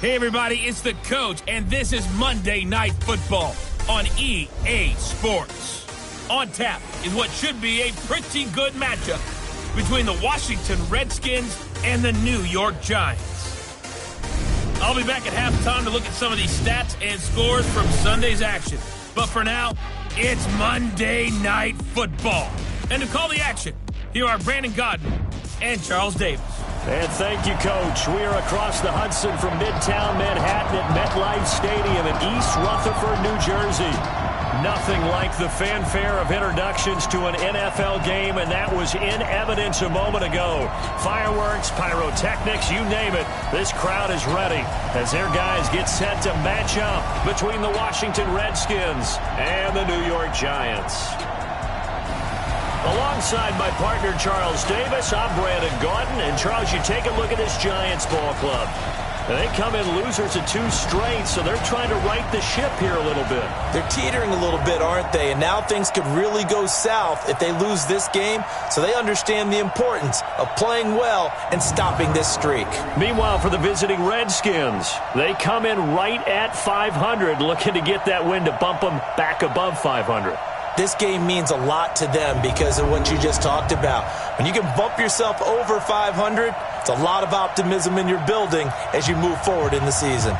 Hey everybody, it's the coach, and this is Monday Night Football on EA Sports. On tap is what should be a pretty good matchup between the Washington Redskins and the New York Giants. I'll be back at halftime to look at some of these stats and scores from Sunday's action. But for now, it's Monday Night Football. And to call the action, here are Brandon Godden and Charles Davis. And thank you, Coach. We are across the Hudson from Midtown Manhattan at MetLife Stadium in East Rutherford, New Jersey. Nothing like the fanfare of introductions to an NFL game, and that was in evidence a moment ago. Fireworks, pyrotechnics, you name it. This crowd is ready as their guys get set to match up between the Washington Redskins and the New York Giants. Alongside my partner, Charles Davis, I'm Brandon Godden. And, Charles, you take a look at this Giants ball club. They come in losers of 2 straight, so they're trying to right the ship here a little bit. They're teetering a little bit, aren't they? And now things could really go south if they lose this game, so they understand the importance of playing well and stopping this streak. Meanwhile, for the visiting Redskins, they come in right at 500, looking to get that win to bump them back above 500. This game means a lot to them because of what you just talked about. When you can bump yourself over 500, it's a lot of optimism in your building as you move forward in the season.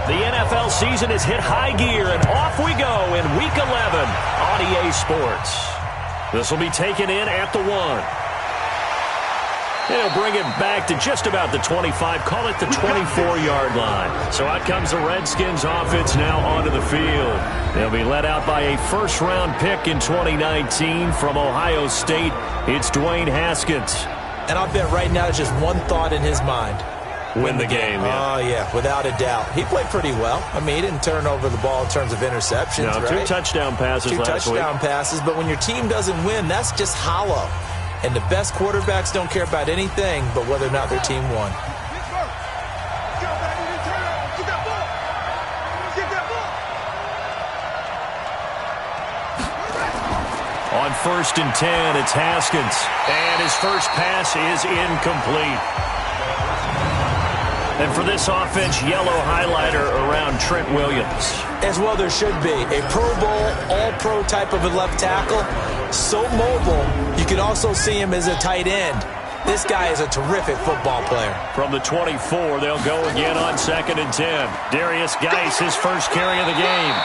The NFL season has hit high gear, and off we go in Week 11 on EA Sports. This will be taken in at the 1. And he'll bring it back to just about the 25, call it the 24-yard line. So out comes the Redskins offense now onto the field. They'll be led out by a first-round pick in 2019 from Ohio State. It's Dwayne Haskins. And I'll bet right now there's just one thought in his mind. Win the game. Yeah. Oh, yeah, without a doubt. He played pretty well. I mean, he didn't turn over the ball in terms of interceptions, no, right? 2 touchdown passes last week. 2 touchdown passes, but when your team doesn't win, that's just hollow. And the best quarterbacks don't care about anything but whether or not their team won. On 1st and 10, it's Haskins. And his first pass is incomplete. And for this offense, yellow highlighter around Trent Williams. As well there should be. A Pro Bowl, all-pro type of a left tackle. So mobile, you can also see him as a tight end. This guy is a terrific football player. From the 24, they'll go again on 2nd and 10. Darius Geis, his first carry of the game.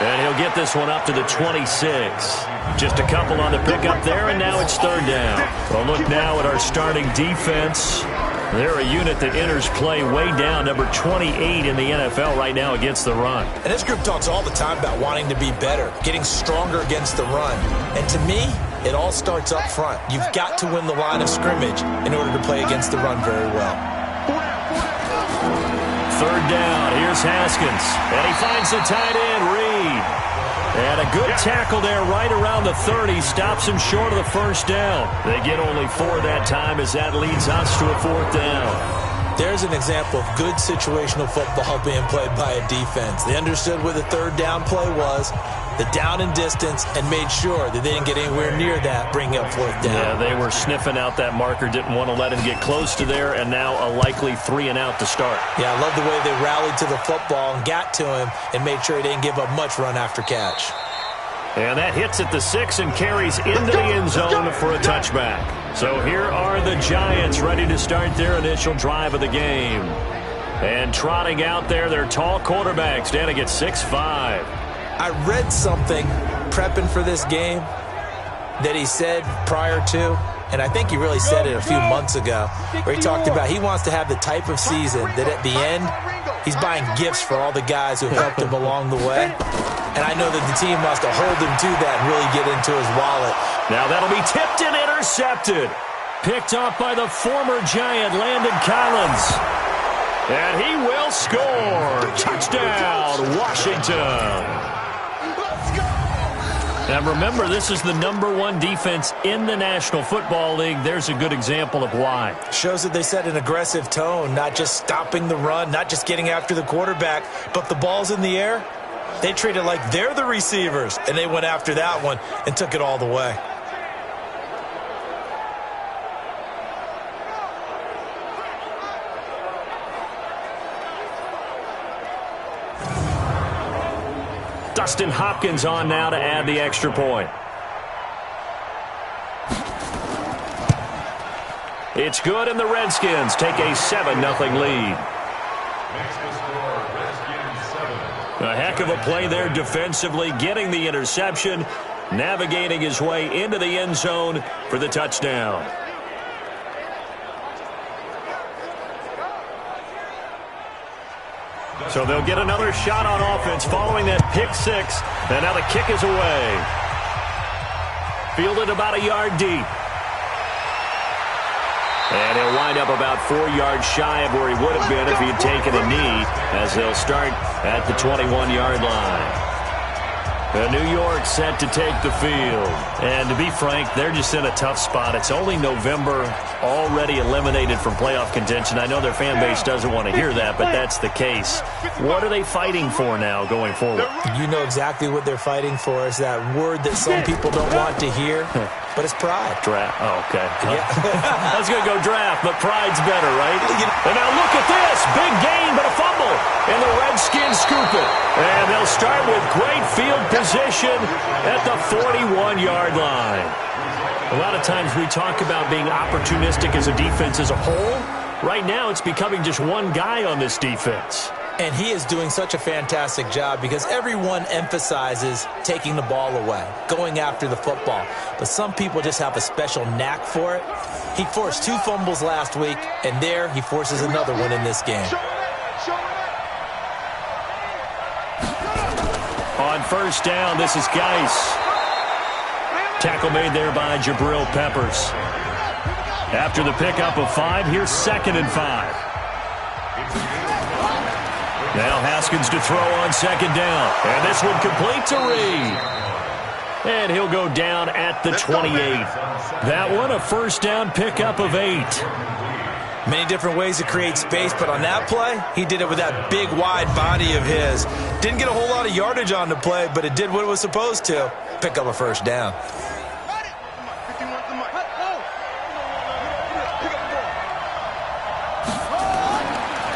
And he'll get this one up to the 26. Just a couple on the pickup there, and now it's 3rd down. Well, look now at our starting defense. They're a unit that enters play way down, number 28 in the NFL right now against the run. And this group talks all the time about wanting to be better, getting stronger against the run. And to me, it all starts up front. You've got to win the line of scrimmage in order to play against the run very well. 3rd down, here's Haskins. And he finds the tight end, Reed. And a good tackle there right around the 30. Stops him short of the 1st down. They get only 4 that time as that leads us to a 4th down. There's an example of good situational football being played by a defense. They understood where the 3rd down play was, the down and distance, and made sure that they didn't get anywhere near that, bringing up 4th down. Yeah, they were sniffing out that marker, didn't want to let him get close to there, and now a likely 3 and out to start. Yeah, I love the way they rallied to the football and got to him and made sure he didn't give up much run after catch. And that hits at the 6 and carries into the end zone for a touchback. So here are the Giants ready to start their initial drive of the game. And trotting out there, their tall quarterback standing at 6'5". I read something prepping for this game that he said prior to, and I think he really said it a few months ago, where he talked about he wants to have the type of season that at the end, he's buying gifts for all the guys who helped him along the way. And I know that the team wants to hold him to that and really get into his wallet. Now that'll be tipped and intercepted. Picked off by the former Giant, Landon Collins. And he will score. Touchdown, Washington. And remember, this is the #1 defense in the National Football League. There's a good example of why. Shows that they set an aggressive tone, not just stopping the run, not just getting after the quarterback, but the ball's in the air. They treat it like they're the receivers, and they went after that one and took it all the way. Dustin Hopkins on now to add the extra point. It's good, and the Redskins take a 7-0 lead. A heck of a play there defensively, getting the interception, navigating his way into the end zone for the touchdown. So they'll get another shot on offense following that pick six. And now the kick is away. Fielded about a yard deep. And he'll wind up about 4 yards shy of where he would have been if he had taken a knee, as they'll start at the 21-yard line. New York set to take the field. And to be frank, they're just in a tough spot. It's only November, already eliminated from playoff contention. I know their fan base doesn't want to hear that, but that's the case. What are they fighting for now going forward? You know exactly what they're fighting for. Is that word that some people don't want to hear, but it's pride. Draft. Oh, okay. Yeah. I was going to go draft, but pride's better, right? And now look at this. Big gain, but a fumble. And the Redskins scoop it. And they'll start with great field position at the 41-yard line. A lot of times we talk about being opportunistic as a defense as a whole. Right now it's becoming just one guy on this defense. And he is doing such a fantastic job because everyone emphasizes taking the ball away, going after the football. But some people just have a special knack for it. He forced 2 fumbles last week, and there he forces another one in this game. On first down, this is Geis. Tackle made there by Jabril Peppers. After the pickup of 5, here's 2nd and 5. Now Haskins to throw on 2nd down. And this one complete to Reed. And he'll go down at the 28. That one a first down pickup of 8. Many different ways to create space, but on that play, he did it with that big, wide body of his. Didn't get a whole lot of yardage on the play, but it did what it was supposed to. Pick up a first down.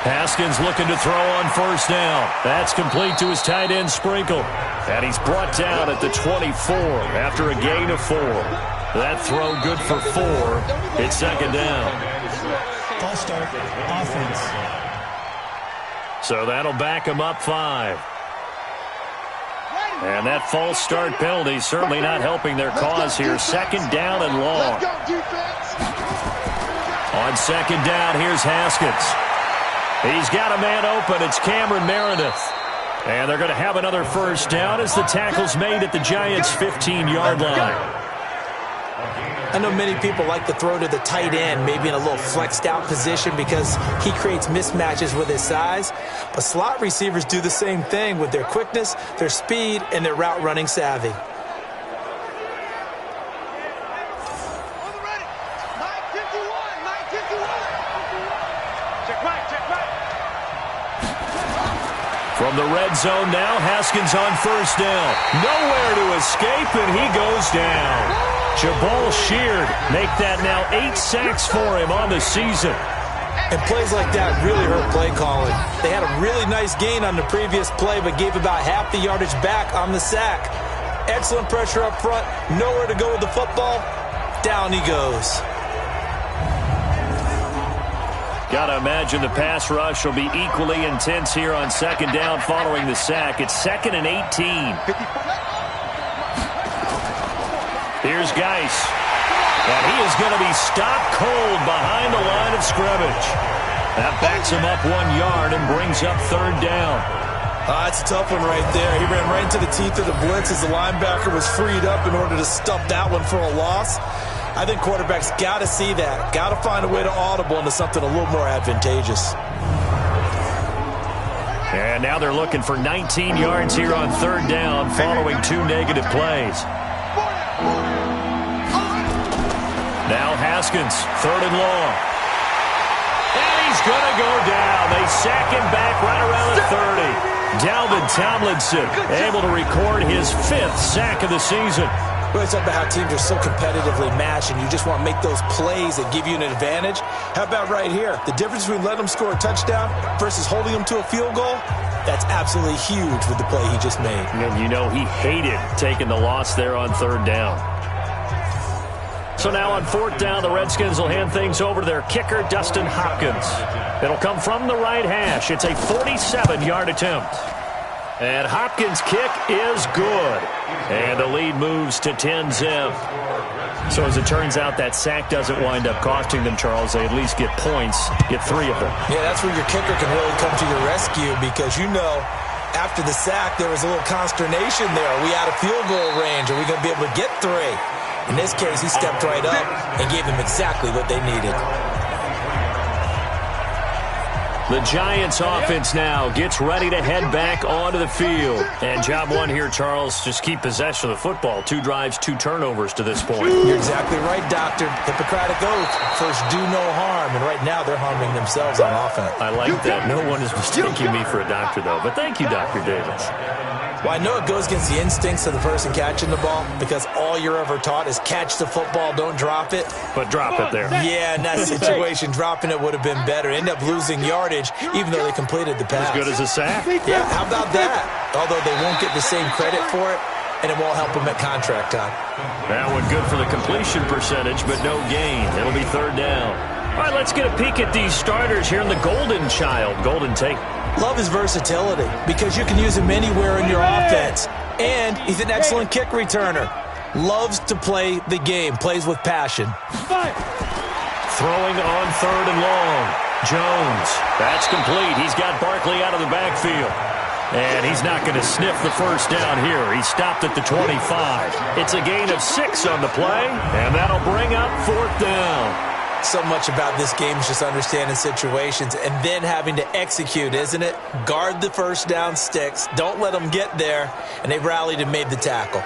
Haskins looking to throw on first down. That's complete to his tight end, Sprinkle. And he's brought down at the 24 after a gain of 4. That throw good for 4. It's 2nd down. False start, offense. So that'll back him up 5. And that false start penalty certainly not helping their cause here. 2nd down and long. On 2nd down, here's Haskins. He's got a man open. It's Cameron Meredith. And they're going to have another first down as the tackle's made at the Giants' 15-yard line. I know many people like to throw to the tight end, maybe in a little flexed out position because he creates mismatches with his size. But slot receivers do the same thing with their quickness, their speed, and their route running savvy. From the red zone now, Haskins on first down. Nowhere to escape, and he goes down. Jabal Sheard make that now 8 sacks for him on the season. And plays like that really hurt play calling. They had a really nice gain on the previous play, but gave about half the yardage back on the sack. Excellent pressure up front, nowhere to go with the football. Down he goes. Gotta imagine the pass rush will be equally intense here on 2nd down following the sack. It's 2nd and 18. Here's Geis. And he is going to be stopped cold behind the line of scrimmage. That backs him up 1 yard and brings up 3rd down. That's a tough one right there. He ran right into the teeth of the blitz as the linebacker was freed up in order to stuff that one for a loss. I think quarterbacks got to see that. Got to find a way to audible into something a little more advantageous. And now they're looking for 19 yards here on third down following 2 negative plays. Now Haskins, third and long. And he's going to go down. They sack him back right around the 30. Dalvin Tomlinson able to record his 5th sack of the season. Well, it's about how teams are so competitively matched, and you just want to make those plays that give you an advantage. How about right here? The difference between letting them score a touchdown versus holding them to a field goal, that's absolutely huge with the play he just made. And you know he hated taking the loss there on third down. So now on fourth down, the Redskins will hand things over to their kicker, Dustin Hopkins. It'll come from the right hash. It's a 47-yard attempt. And Hopkins' kick is good. And the lead moves to 10-zip. So as it turns out, that sack doesn't wind up costing them, Charles. They at least get points, get 3 of them. Yeah, that's where your kicker can really come to your rescue because, you know, after the sack, there was a little consternation there. Are we out of field goal range? Are we going to be able to get 3? In this case, he stepped right up and gave them exactly what they needed. The Giants offense now gets ready to head back onto the field. And job one here, Charles, just keep possession of the football. 2 drives, 2 turnovers to this point. You're exactly right, Doctor. Hippocratic oath. First, do no harm. And right now, they're harming themselves on offense. I like that. No one is mistaking me for a doctor, though. But thank you, Dr. Davis. Well, I know it goes against the instincts of the person catching the ball because all you're ever taught is catch the football, don't drop it. But drop it there. Yeah, in that situation, dropping it would have been better. End up losing yardage, even though they completed the pass. As good as a sack? Yeah, how about that? Although they won't get the same credit for it, and it won't help them at contract time. That one good for the completion percentage, but no gain. It'll be third down. All right, let's get a peek at these starters here in the Golden Child. Golden Tate. Love his versatility because you can use him anywhere in your offense. And he's an excellent kick returner. Loves to play the game. Plays with passion. Throwing on third and long. Jones. That's complete. He's got Barkley out of the backfield. And he's not going to sniff the first down here. He stopped at the 25. It's a gain of 6 on the play. And that'll bring up fourth down. So much about this game is just understanding situations and then having to execute, isn't it? Guard the first down sticks. Don't let them get there. And they rallied and made the tackle.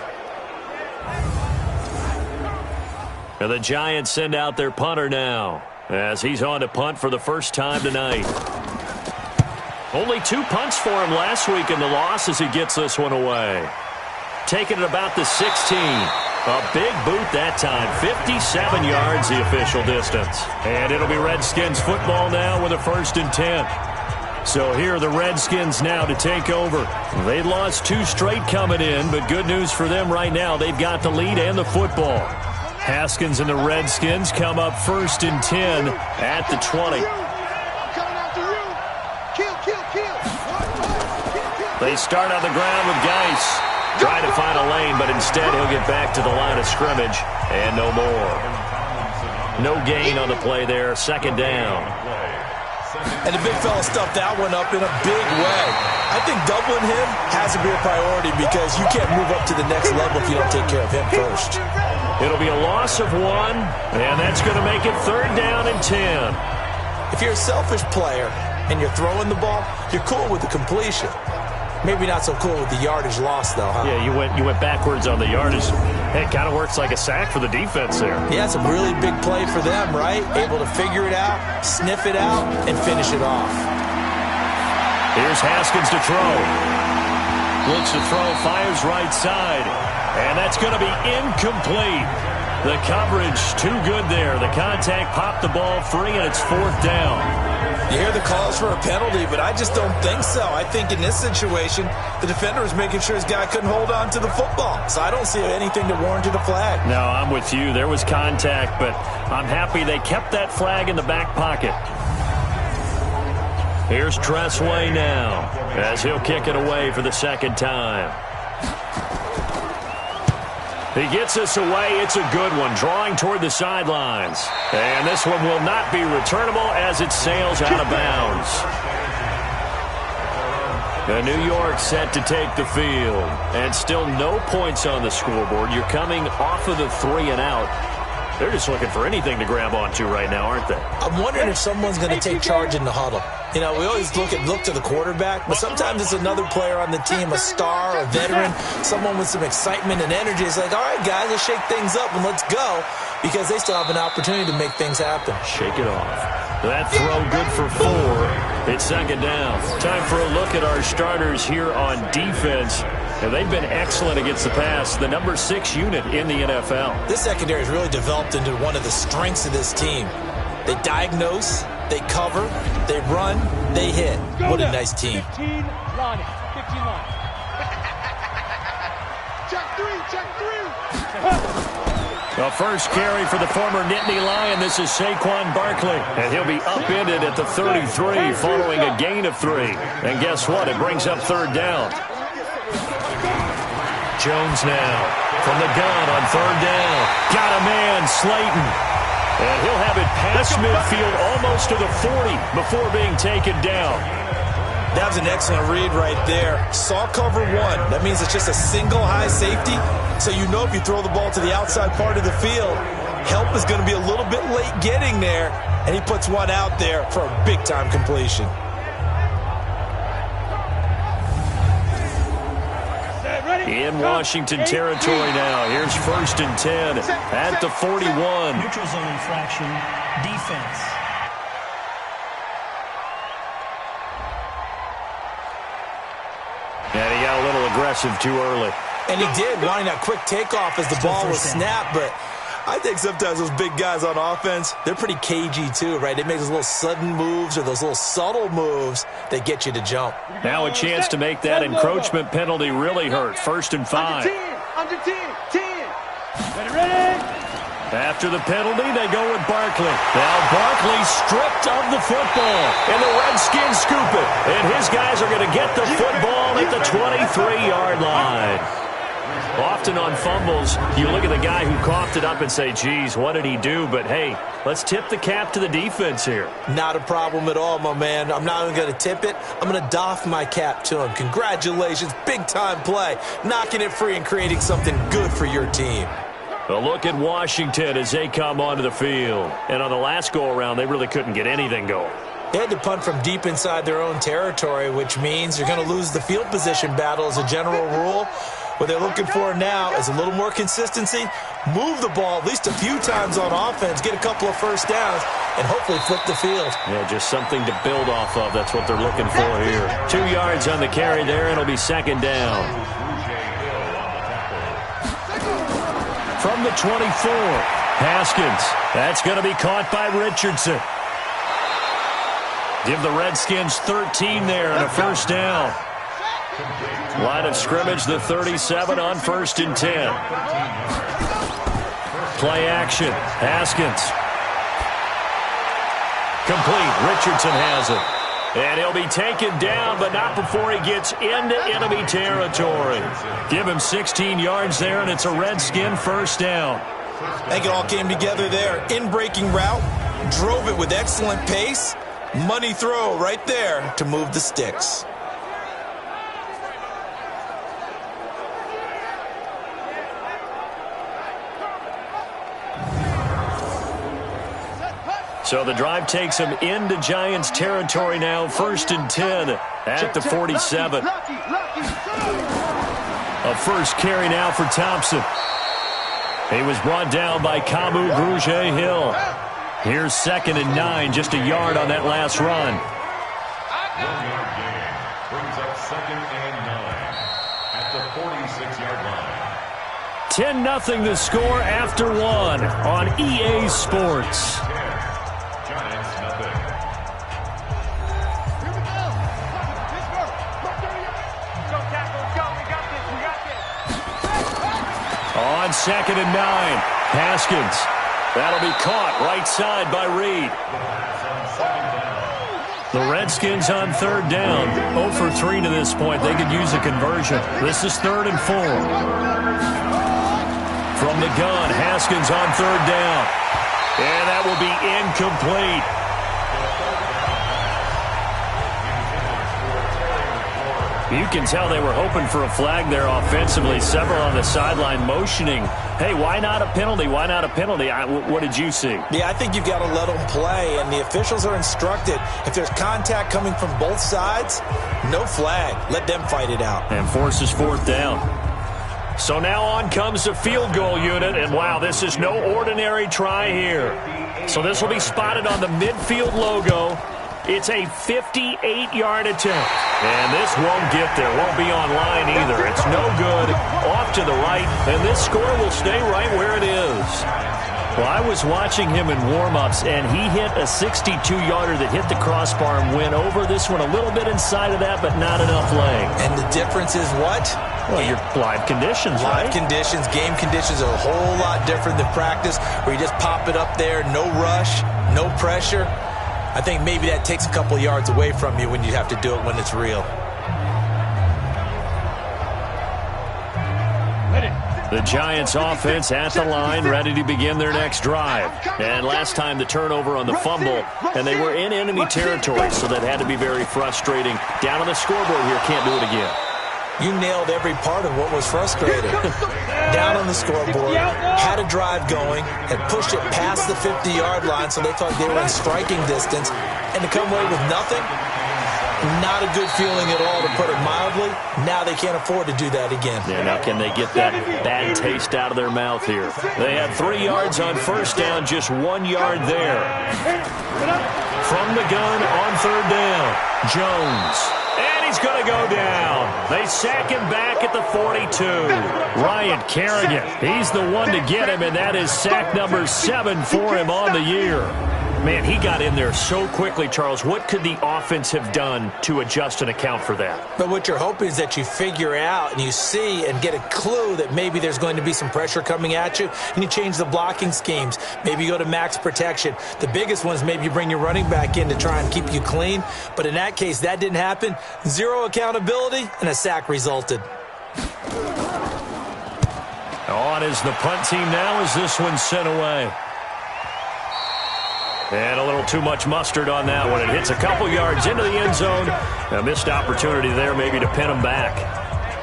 And the Giants send out their punter now as he's on to punt for the first time tonight. Only 2 punts for him last week in the loss as he gets this one away. Taking it about the 16. A big boot that time. 57 yards the official distance. And it'll be Redskins football now with a 1st and 10. So here are the Redskins now to take over. They lost 2 straight coming in, but good news for them right now. They've got the lead and the football. Haskins and the Redskins come up 1st and 10 at the 20. They start on the ground with Geis. Trying to find a lane, but instead he'll get back to the line of scrimmage. And no more. No gain on the play there. 2nd down. And the big fella stuffed that one up in a big way. I think doubling him has to be a priority because you can't move up to the next level if you don't take care of him first. It'll be a loss of 1, and that's going to make it 3rd down and 10. If you're a selfish player and you're throwing the ball, you're cool with the completion. Maybe not so cool with the yardage loss, though, huh? Yeah, you went backwards on the yardage. It kind of works like a sack for the defense there. Yeah, it's a really big play for them, right? Able to figure it out, sniff it out, and finish it off. Here's Haskins to throw. Looks to throw, fires right side. And that's going to be incomplete. The coverage too good there. The contact popped the ball free, and it's 4th down. You hear the calls for a penalty, but I just don't think so. I think in this situation, the defender was making sure his guy couldn't hold on to the football. So I don't see anything to warrant a flag. No, I'm with you. There was contact, but I'm happy they kept that flag in the back pocket. Here's Tressway now as he'll kick it away for the 2nd time. He gets this away. It's a good one, drawing toward the sidelines. And this one will not be returnable as it sails out of bounds. The New York set to take the field. And still no points on the scoreboard. You're coming off of the 3 and out. They're just looking for anything to grab onto right now, aren't they? I'm wondering if someone's going to take charge in the huddle. You know, we always look to the quarterback, but sometimes it's another player on the team, a star, a veteran, someone with some excitement and energy. It's like, all right, guys, let's shake things up and let's go, because they still have an opportunity to make things happen. Shake it off. That throw good for 4. It's second down. Time for a look at our starters here on defense. And they've been excellent against the pass, the number 6 unit in the NFL. This secondary has really developed into one of the strengths of this team. They diagnose, they cover, they run, they hit. What a nice team. 15 line. 15 line. Check 3. The first carry for the former Nittany Lion. This is Saquon Barkley. And he'll be upended at the 33 following a gain of 3. And guess what? It brings up third down. Jones now from the gun on third down. Got a man, Slayton. And he'll have it past midfield almost to the 40 before being taken down. That was an excellent read right there. Saw cover 1. That means it's just a single high safety. So you know if you throw the ball to the outside part of the field, help is going to be a little bit late getting there. And he puts one out there for a big-time completion. In Washington territory now. Here's 1st and 10 at the 41. Neutral zone infraction, defense. And he got a little aggressive too early. And he did, wanting that quick takeoff as the ball was snapped. But I think sometimes those big guys on offense, they're pretty cagey too, right? They make those little sudden moves or those little subtle moves that get you to jump. Now a chance to make that encroachment penalty really hurt. 1st and 5. Under 10. Ready. After the penalty, they go with Barkley. Now Barkley stripped of the football, and the Redskins scoop it. And his guys are going to get the football at the 23-yard line. Often on fumbles, you look at the guy who coughed it up and say, geez, what did he do? But, hey, let's tip the cap to the defense here. Not a problem at all, my man. I'm not even going to tip it. I'm going to doff my cap to him. Congratulations, big-time play. Knocking it free and creating something good for your team. A look at Washington as they come onto the field. And on the last go-around, they really couldn't get anything going. They had to punt from deep inside their own territory, which means you're going to lose the field position battle as a general rule. What they're looking for now is a little more consistency, move the ball at least a few times on offense, get a couple of first downs, and hopefully flip the field. Yeah, just something to build off of. That's what they're looking for here. 2 yards on the carry there, and it'll be second down. From the 24, Haskins. That's going to be caught by Richardson. Give the Redskins 13 there and a first down. Line of scrimmage, the 37 on 1st and 10. Play action. Haskins. Complete. Richardson has it. And he'll be taken down, but not before he gets into enemy territory. Give him 16 yards there, and it's a Redskin first down. I think it all came together there. In-breaking route, drove it with excellent pace. Money throw right there to move the sticks. So the drive takes him into Giants territory now. 1st and 10 at the 47. A first carry now for Thompson. He was brought down by Kamu Grugier-Hill. Here's 2nd and 9, just a yard on that last run. Brings up 2nd and 9 at the 46-yard line. 10-0 the score after 1 on EA Sports. Giants nothing. On 2nd and 9, Haskins. That'll be caught right side by Reed. The Redskins on 3rd down. 0 for 3 to this point. They could use a conversion. This is 3rd and 4. From the gun, Haskins on 3rd down. And that will be incomplete. You can tell they were hoping for a flag there offensively. Several on the sideline motioning, hey, why not a penalty? Why not a penalty? What did you see? Yeah, I think you've got to let them play, and the officials are instructed. If there's contact coming from both sides, no flag. Let them fight it out. And forces fourth down. So now on comes the field goal unit, and wow, this is no ordinary try here. So this will be spotted on the midfield logo. It's a 58-yard attempt. And this won't get there. Won't be online either. It's no good. Off to the right. And this score will stay right where it is. Well, I was watching him in warm-ups, and he hit a 62-yarder that hit the crossbar and went over. This one a little bit inside of that, but not enough leg. And the difference is what? Well, your live conditions, right? Live conditions, game conditions are a whole lot different than practice, where you just pop it up there, no rush, no pressure. I think maybe that takes a couple yards away from you when you have to do it when it's real. The Giants offense at the line, ready to begin their next drive. And last time the turnover on the fumble, and they were in enemy territory, so that had to be very frustrating. Down on the scoreboard here, can't do it again. You nailed every part of what was frustrating. Down on the scoreboard, had a drive going, had pushed it past the 50-yard line, so they thought they were in striking distance, and to come away with nothing, not a good feeling at all, to put it mildly. Now they can't afford to do that again. Yeah, now can they get that bad taste out of their mouth here? They had 3 yards on first down, just 1 yard there. From the gun on third down, Jones. And he's going to go down. They sack him back at the 42. Ryan Kerrigan, he's the one to get him, and that is sack number 7 for him on the year. Man, he got in there so quickly, Charles. What could the offense have done to adjust and account for that? But what you're hoping is that you figure out and you see and get a clue that maybe there's going to be some pressure coming at you, and you change the blocking schemes. Maybe you go to max protection. The biggest one is maybe you bring your running back in to try and keep you clean. But in that case, that didn't happen. Zero accountability, and a sack resulted. On is the punt team now as this one's sent away. And a little too much mustard on that one. It hits a couple yards into the end zone. A missed opportunity there maybe to pin them back.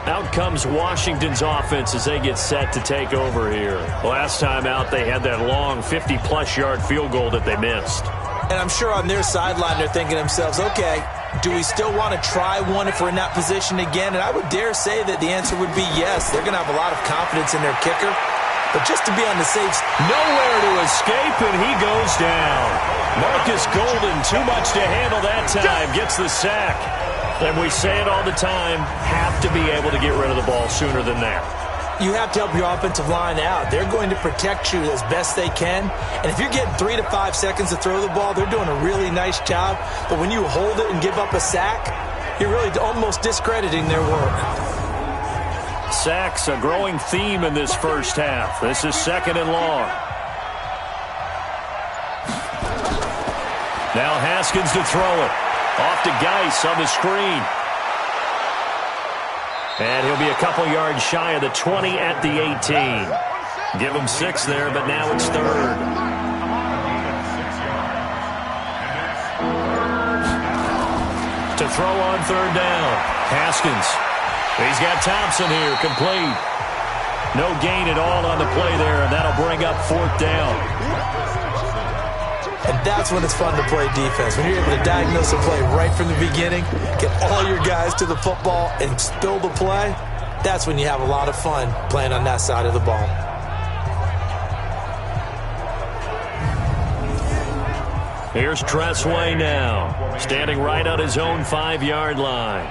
Out comes Washington's offense as they get set to take over here. Last time out, they had that long 50-plus yard field goal that they missed. And I'm sure on their sideline they're thinking to themselves, okay, do we still want to try one if we're in that position again? And I would dare say that the answer would be yes. They're going to have a lot of confidence in their kicker. But just to be on the safe side. Nowhere to escape, and he goes down. Marcus Golden, too much to handle that time, gets the sack. And we say it all the time, have to be able to get rid of the ball sooner than that. You have to help your offensive line out. They're going to protect you as best they can. And if you're getting 3 to 5 seconds to throw the ball, they're doing a really nice job. But when you hold it and give up a sack, you're really almost discrediting their work. Sacks, a growing theme in this first half. This is 2nd and long. Now Haskins to throw it. Off to Geis on the screen. And he'll be a couple yards shy of the 20 at the 18. Give him 6 there, but now it's 3rd. To throw on 3rd down. Haskins. He's got Thompson here, complete. No gain at all on the play there, and that'll bring up 4th down. And that's when it's fun to play defense. When you're able to diagnose a play right from the beginning, get all your guys to the football and spill the play, that's when you have a lot of fun playing on that side of the ball. Here's Tressway now, standing right on his own 5-yard line.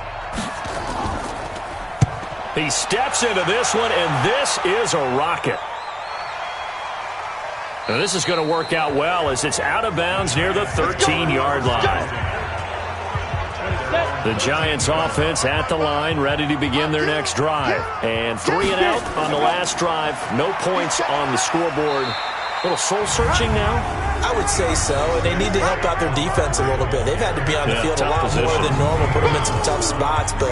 He steps into this one, and this is a rocket. Now this is going to work out well as it's out of bounds near the 13-yard line. The Giants offense at the line, ready to begin their next drive. And 3 and out on the last drive. No points on the scoreboard. A little soul-searching now? I would say so, and they need to help out their defense a little bit. They've had to be on the field a lot more than normal, put them in some tough spots. But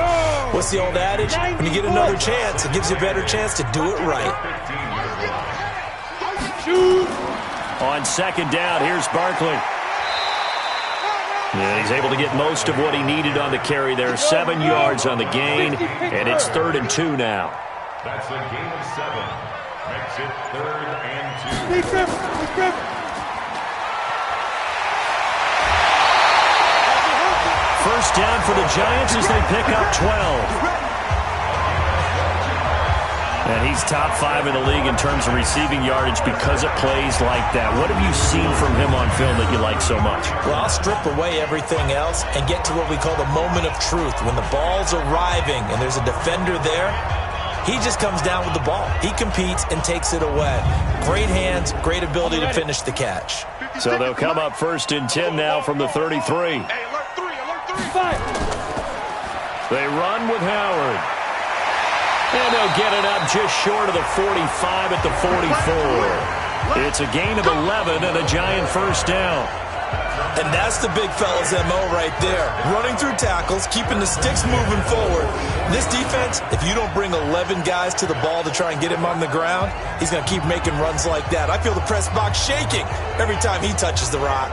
what's the old adage? When you get another chance, it gives you a better chance to do it right. On 2nd down, here's Barkley. Yeah, he's able to get most of what he needed on the carry there. 7 yards on the gain, and it's 3rd and 2 now. That's a gain of 7. Makes it 3rd and 2. First down for the Giants as they pick up 12. And he's top 5 in the league in terms of receiving yardage because of plays like that. What have you seen from him on film that you like so much? Well, I'll strip away everything else and get to what we call the moment of truth. When the ball's arriving and there's a defender there, he just comes down with the ball. He competes and takes it away. Great hands, great ability to finish the catch. So they'll come up 1st and 10 now from the 33. They run with Howard. And they'll get it up just short of the 45 at the 44. It's a gain of 11 and a Giant first down. And that's the big fella's MO right there. Running through tackles, keeping the sticks moving forward. This defense, if you don't bring 11 guys to the ball to try and get him on the ground, he's going to keep making runs like that. I feel the press box shaking every time he touches the rock.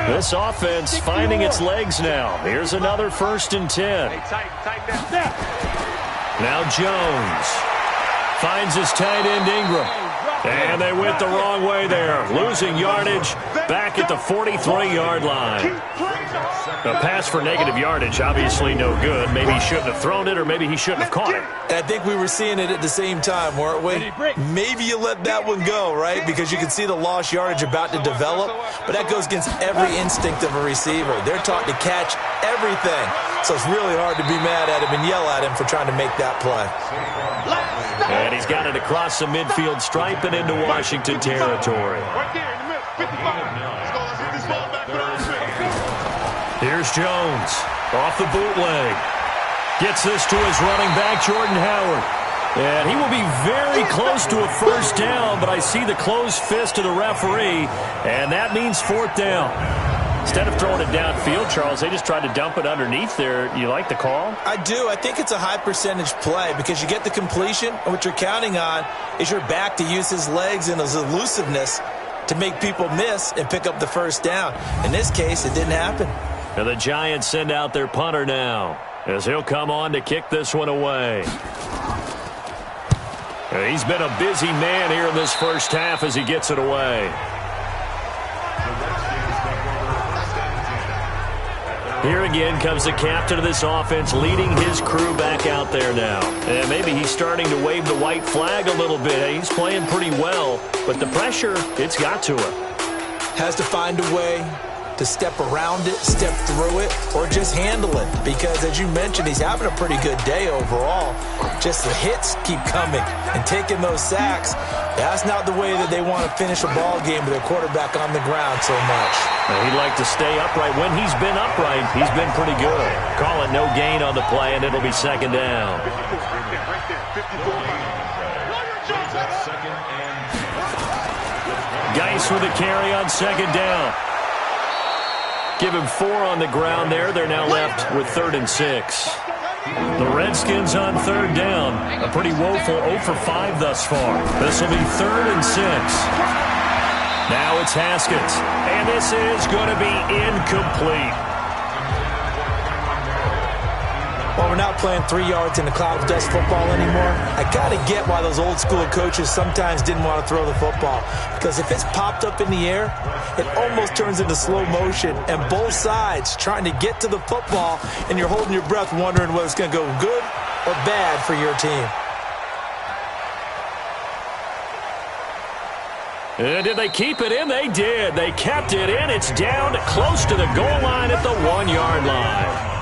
This offense finding its legs now. Here's another 1st and 10. Now Jones finds his tight end Ingram. And they went the wrong way there. Losing yardage back at the 43-yard line. A pass for negative yardage, obviously no good. Maybe he shouldn't have thrown it, or maybe he shouldn't have caught it. I think we were seeing it at the same time, weren't we? Maybe you let that one go, right? Because you can see the lost yardage about to develop. But that goes against every instinct of a receiver. They're taught to catch everything. So it's really hard to be mad at him and yell at him for trying to make that play. And he's got it across the midfield stripe and into Washington territory. Here's Jones off the bootleg. Gets this to his running back, Jordan Howard. And he will be very close to a first down, but I see the closed fist of the referee, and that means 4th down. Instead of throwing it downfield, Charles, they just tried to dump it underneath there. You like the call? I do. I think it's a high-percentage play because you get the completion, and what you're counting on is your back to use his legs and his elusiveness to make people miss and pick up the first down. In this case, it didn't happen. And the Giants send out their punter now as he'll come on to kick this one away. He's been a busy man here in this first half as he gets it away. Here again comes the captain of this offense leading his crew back out there now. And maybe he's starting to wave the white flag a little bit. He's playing pretty well, but the pressure, it's got to him. Has to find a way to step around it, step through it, or just handle it. Because, as you mentioned, he's having a pretty good day overall. Just the hits keep coming and taking those sacks. That's not the way that they want to finish a ball game with their quarterback on the ground so much. He'd like to stay upright. When he's been upright, he's been pretty good. Call it no gain on the play, and it'll be 2nd down. Geis with a carry on 2nd down. Give him 4 on the ground there. They're now left with 3rd and 6. The Redskins on 3rd down. A pretty woeful 0 for 5 thus far. This will be 3rd and 6. Now it's Haskins. And this is going to be incomplete. Well, we're not playing 3 yards in a cloud of dust football anymore. I got to get why those old school coaches sometimes didn't want to throw the football. Because if it's popped up in the air, it almost turns into slow motion. And both sides trying to get to the football, and you're holding your breath wondering whether it's going to go good or bad for your team. And did they keep it in? They did. They kept it in. It's down close to the goal line at the 1-yard line.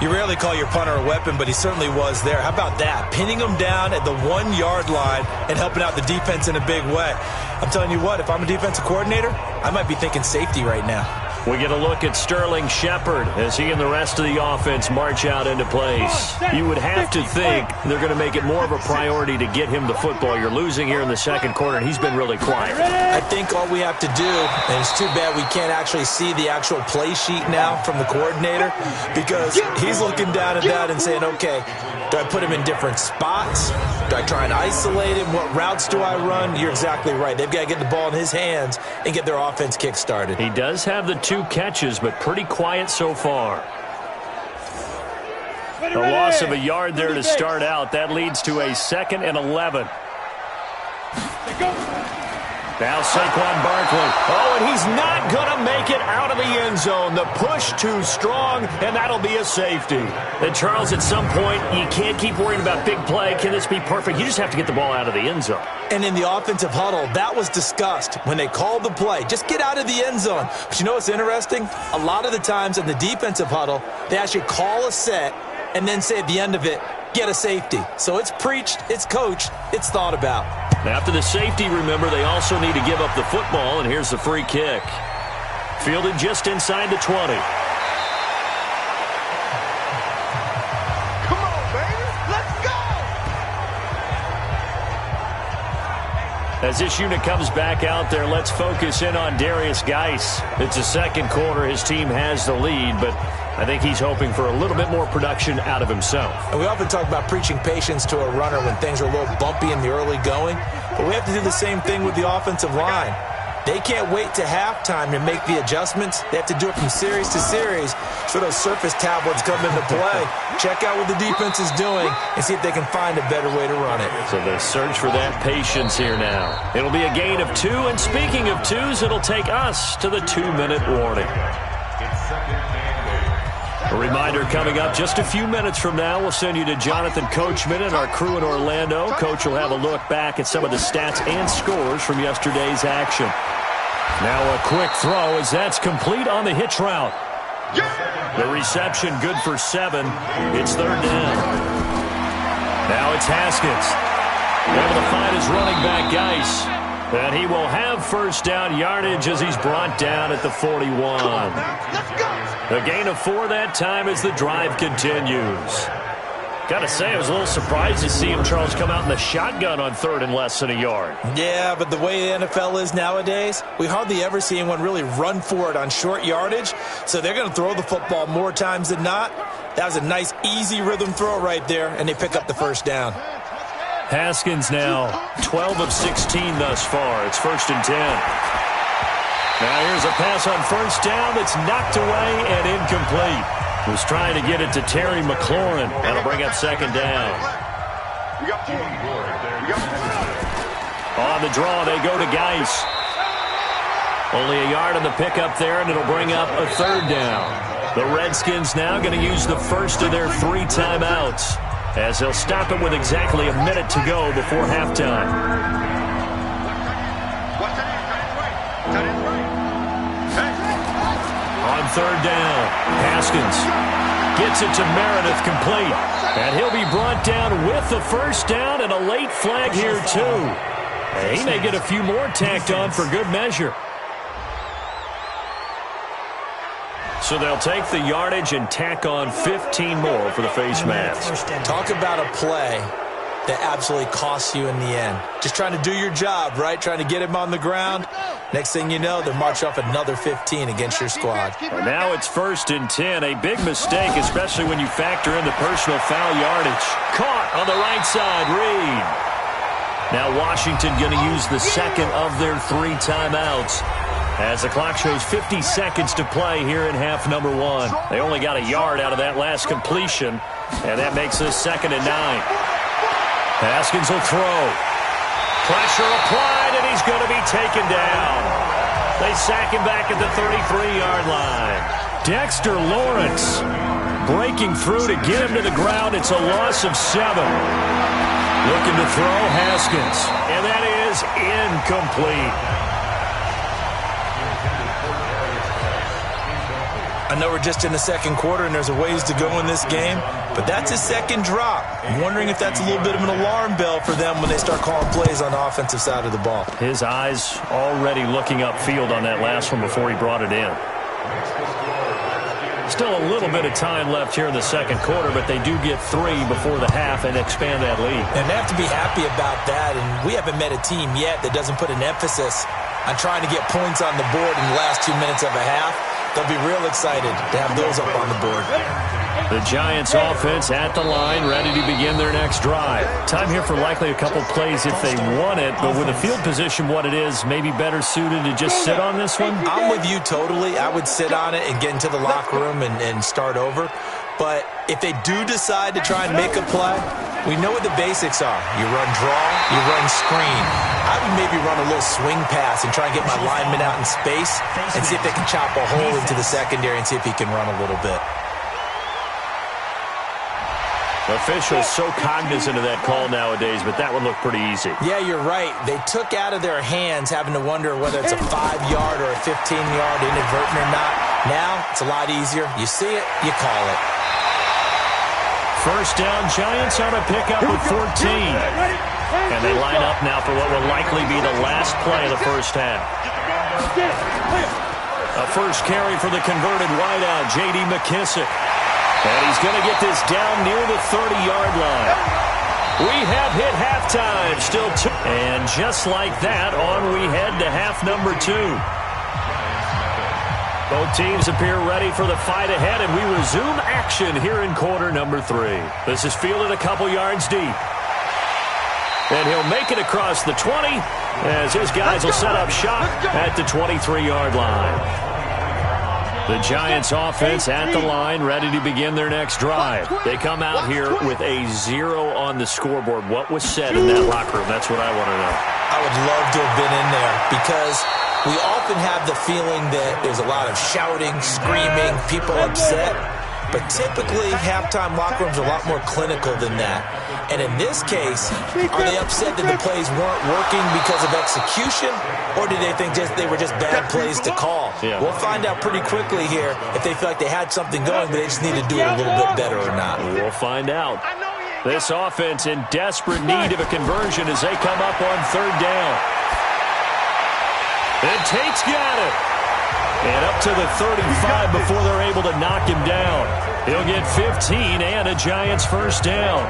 You rarely call your punter a weapon, but he certainly was there. How about that? Pinning him down at the 1-yard line and helping out the defense in a big way. I'm telling you what, if I'm a defensive coordinator, I might be thinking safety right now. We get a look at Sterling Shepard as he and the rest of the offense march out into place. You would have to think they're going to make it more of a priority to get him the football. You're losing here in the second quarter, and he's been really quiet. I think all we have to do, and it's too bad we can't actually see the actual play sheet now from the coordinator, because he's looking down at that and saying, okay, do I put him in different spots? Do I try and isolate him? What routes do I run? You're exactly right. They've got to get the ball in his hands and get their offense kick-started. He does have the 2 catches, but pretty quiet so far. A loss of a yard there to start out. That leads to a 2nd and 11. Now Saquon Barkley. Oh, and he's not going to make it out of the end zone. The push too strong, and that'll be a safety. And Charles, at some point, you can't keep worrying about big play. Can this be perfect? You just have to get the ball out of the end zone. And in the offensive huddle, that was discussed when they called the play. Just get out of the end zone. But you know what's interesting? A lot of the times in the defensive huddle, they actually call a set and then say at the end of it, get a safety. So it's preached, it's coached, it's thought about. After the safety, remember, they also need to give up the football, and here's the free kick. Fielded just inside the 20. Come on, baby. Let's go. As this unit comes back out there, let's focus in on Darius Geis. It's the second quarter. His team has the lead, but I think he's hoping for a little bit more production out of himself. And we often talk about preaching patience to a runner when things are a little bumpy in the early going, but we have to do the same thing with the offensive line. They can't wait to halftime to make the adjustments. They have to do it from series to series so those surface tablets come into play. Check out what the defense is doing and see if they can find a better way to run it. So they search for that patience here now. It'll be a gain of 2, and speaking of 2s, it'll take us to the 2-minute warning. A reminder coming up just a few minutes from now. We'll send you to Jonathan Coachman and our crew in Orlando. Coach will have a look back at some of the stats and scores from yesterday's action. Now a quick throw as that's complete on the hitch route. The reception good for 7. It's 3rd down. Now it's Haskins. Able to find his running back, Geis. And he will have first down yardage as he's brought down at the 41. The gain of 4 that time as the drive continues. Got to say, I was a little surprised to see him, Charles, come out in the shotgun on 3rd and less than a yard. Yeah, but the way the NFL is nowadays, we hardly ever see anyone really run for it on short yardage. So they're going to throw the football more times than not. That was a nice, easy rhythm throw right there, and they pick up the first down. Haskins now 12 of 16 thus far. It's 1st and 10. Now here's a pass on first down that's knocked away and incomplete. Was trying to get it to Terry McLaurin. That'll bring up 2nd down. On the draw, they go to Geis. Only a yard on the pickup there, and it'll bring up a 3rd down. The Redskins now going to use the first of their 3 timeouts, as they'll stop it with exactly a minute to go before halftime. On 3rd down, Haskins gets it to Meredith complete. And he'll be brought down with the first down and a late flag here too. And he may get a few more tacked on for good measure. So they'll take the yardage and tack on 15 more for the face mask. Talk about a play that absolutely costs you in the end. Just trying to do your job, right? Trying to get him on the ground. Next thing you know, they'll march off another 15 against your squad. And now it's 1st and 10. A big mistake, especially when you factor in the personal foul yardage. Caught on the right side, Reed. Now Washington going to use the second of their 3 timeouts, as the clock shows 50 seconds to play here in half number 1. They only got a yard out of that last completion, and that makes this 2nd and 9. Haskins will throw. Pressure applied, and he's going to be taken down. They sack him back at the 33-yard line. Dexter Lawrence breaking through to get him to the ground. It's a loss of 7. Looking to throw, Haskins, and that is incomplete. I know we're just in the second quarter and there's a ways to go in this game, but that's his second drop. I'm wondering if that's a little bit of an alarm bell for them when they start calling plays on the offensive side of the ball. His eyes already looking upfield on that last one before he brought it in. Still a little bit of time left here in the second quarter, but they do get 3 before the half and expand that lead. And they have to be happy about that, and we haven't met a team yet that doesn't put an emphasis on trying to get points on the board in the last 2 minutes of a half. They'll be real excited to have those up on the board. The Giants offense at the line, ready to begin their next drive. Time here for likely a couple plays if they want it, but with the field position what it is, maybe better suited to just sit on this one? I'm with you totally. I would sit on it and get into the locker room and start over. But if they do decide to try and make a play, we know what the basics are. You run draw, you run screen. I would maybe run a little swing pass and try and get my lineman out in space and see if they can chop a hole into the secondary and see if he can run a little bit. Officials so cognizant of that call nowadays, but that one looked pretty easy. Yeah, you're right. They took out of their hands having to wonder whether it's a 5-yard or a 15-yard inadvertent or not. Now, it's a lot easier. You see it, you call it. First down, Giants on a pickup with 14. And they line up now for what will likely be the last play of the first half. A first carry for the converted wideout, J.D. McKissick. And he's going to get this down near the 30-yard line. We have hit halftime, still 2. And just like that, on we head to half number 2. Both teams appear ready for the fight ahead, and we resume action here in quarter number 3. This is fielded a couple yards deep. And he'll make it across the 20 as his guys will set up shop at the 23-yard line. The Giants offense at the line, ready to begin their next drive. They come out here with a 0 on the scoreboard. What was said in that locker room? That's what I want to know. I would love to have been in there because we often have the feeling that there's a lot of shouting, screaming, people upset. But typically, halftime locker rooms are a lot more clinical than that. And in this case, are they upset that the plays weren't working because of execution? Or did they think they were just bad plays to call? Yeah. We'll find out pretty quickly here if they feel like they had something going, but they just need to do it a little bit better or not. We'll find out. This offense in desperate need of a conversion as they come up on third down. And Tate's got it. And up to the 35 before they're able to knock him down. He'll get 15 and a Giants first down.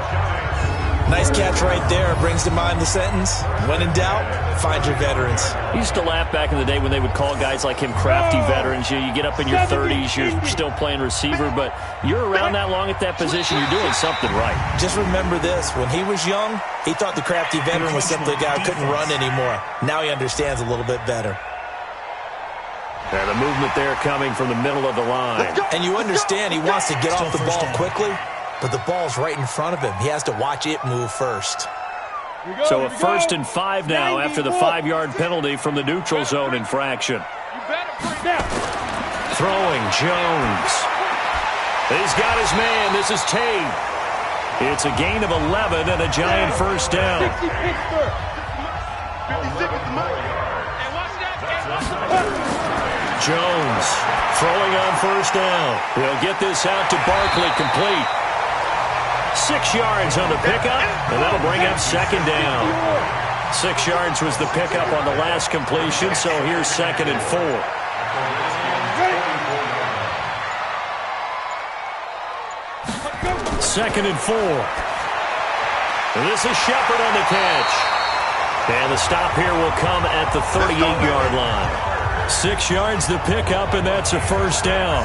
Nice catch right there. Brings to mind the sentence, when in doubt, find your veterans. I used to laugh back in the day when they would call guys like him crafty veterans. You get up in your 30s, you're still playing receiver, but you're around that long at that position, you're doing something right. Just remember this. When he was young, he thought the crafty veteran was simply a guy who couldn't run anymore. Now he understands a little bit better. And the movement there coming from the middle of the line. And you understand he wants to get off the ball quickly, but the ball's right in front of him. He has to watch it move first. So a 1st and 5 now after the 5-yard penalty from the neutral zone infraction. Throwing Jones. He's got his man. This is Tate. It's a gain of 11 and a Giant first down. Jones throwing on first down. He'll get this out to Barkley, complete. 6 yards on the pickup, and that'll bring up second down. 6 yards was the pickup on the last completion, so here's 2nd and 4. Second and 4. This is Shepard on the catch. And the stop here will come at the 38-yard line. 6 yards the pickup, and that's a first down.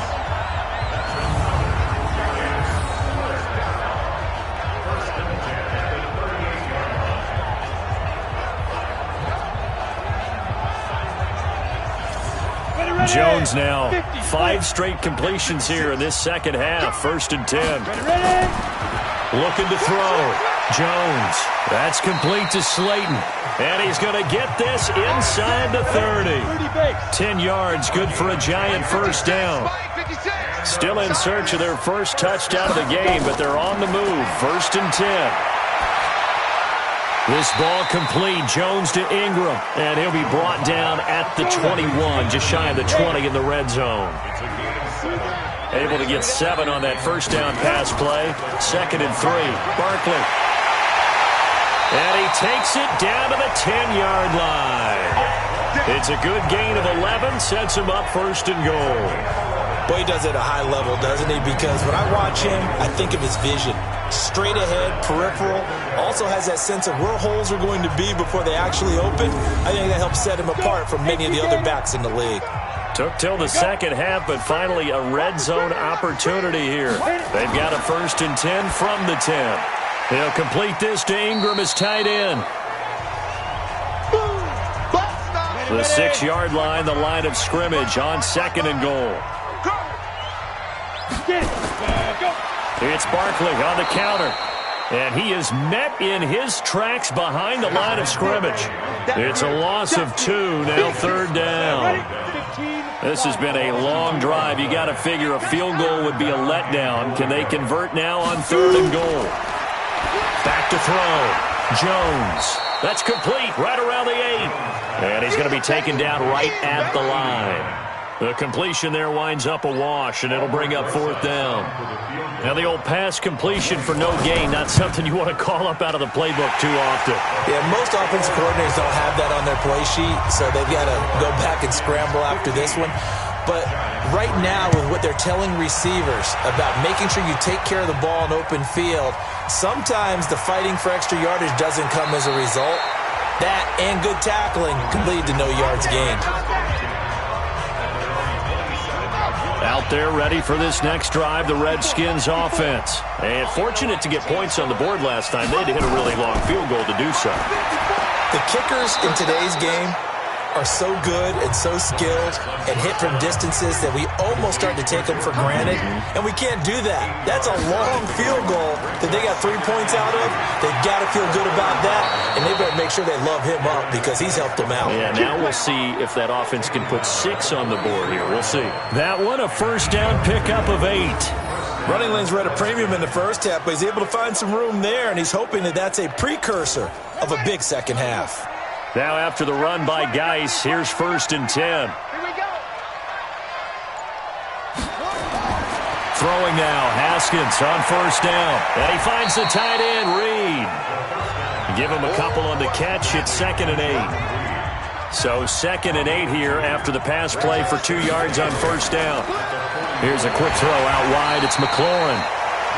Jones now 5 straight completions here in this second half. 1st and 10. Looking to throw. Jones. That's complete to Slayton. And he's going to get this inside the 30. 10 yards, good for a Giant first down. Still in search of their first touchdown of the game, but they're on the move. 1st and 10. This ball complete. Jones to Ingram. And he'll be brought down at the 21, just shy of the 20 in the red zone. Able to get 7 on that first down pass play. 2nd and 3. Barkley. And he takes it down to the 10-yard line. It's a good gain of 11. Sets him up 1st and goal. Boy, he does it at a high level, doesn't he? Because when I watch him, I think of his vision. Straight ahead, peripheral. Also has that sense of where holes are going to be before they actually open. I think that helps set him apart from many of the other backs in the league. Took till the second half, but finally a red zone opportunity here. They've got a 1st and 10 from the 10. He'll complete this to Ingram as tight end. The 6-yard line, the line of scrimmage on 2nd and goal. It's Barkley on the counter. And he is met in his tracks behind the line of scrimmage. It's a loss of 2, now 3rd down. This has been a long drive. You got to figure a field goal would be a letdown. Can they convert now on 3rd and goal? Back to throw. Jones. That's complete right around the 8. And he's going to be taken down right at the line. The completion there winds up a wash, and it'll bring up 4th down. Now the old pass completion for no gain, not something you want to call up out of the playbook too often. Yeah, most offensive coordinators don't have that on their play sheet, so they've got to go back and scramble after this one. But right now, with what they're telling receivers about making sure you take care of the ball in open field, sometimes the fighting for extra yardage doesn't come as a result. That and good tackling can lead to no yards gained. Out there ready for this next drive, the Redskins offense. And fortunate to get points on the board last time. They had to hit a really long field goal to do so. The kickers in today's game are so good and so skilled and hit from distances that we almost start to take them for granted, and we can't do that. That's a long field goal that they got 3 points out of. They've got to feel good about that, and they better make sure they love him up because he's helped them out. Yeah, now we'll see if that offense can put 6 on the board here. We'll see. That one, a 1st down pickup of 8. Running lanes were at a premium in the first half, but he's able to find some room there, and he's hoping that that's a precursor of a big second half. Now after the run by Geis, here's 1st and 10. Here we go. Throwing now, Haskins on 1st down. And he finds the tight end, Reed. Give him a couple on the catch. It's 2nd and 8. So 2nd and 8 here after the pass play for 2 yards on 1st down. Here's a quick throw out wide. It's McLaurin.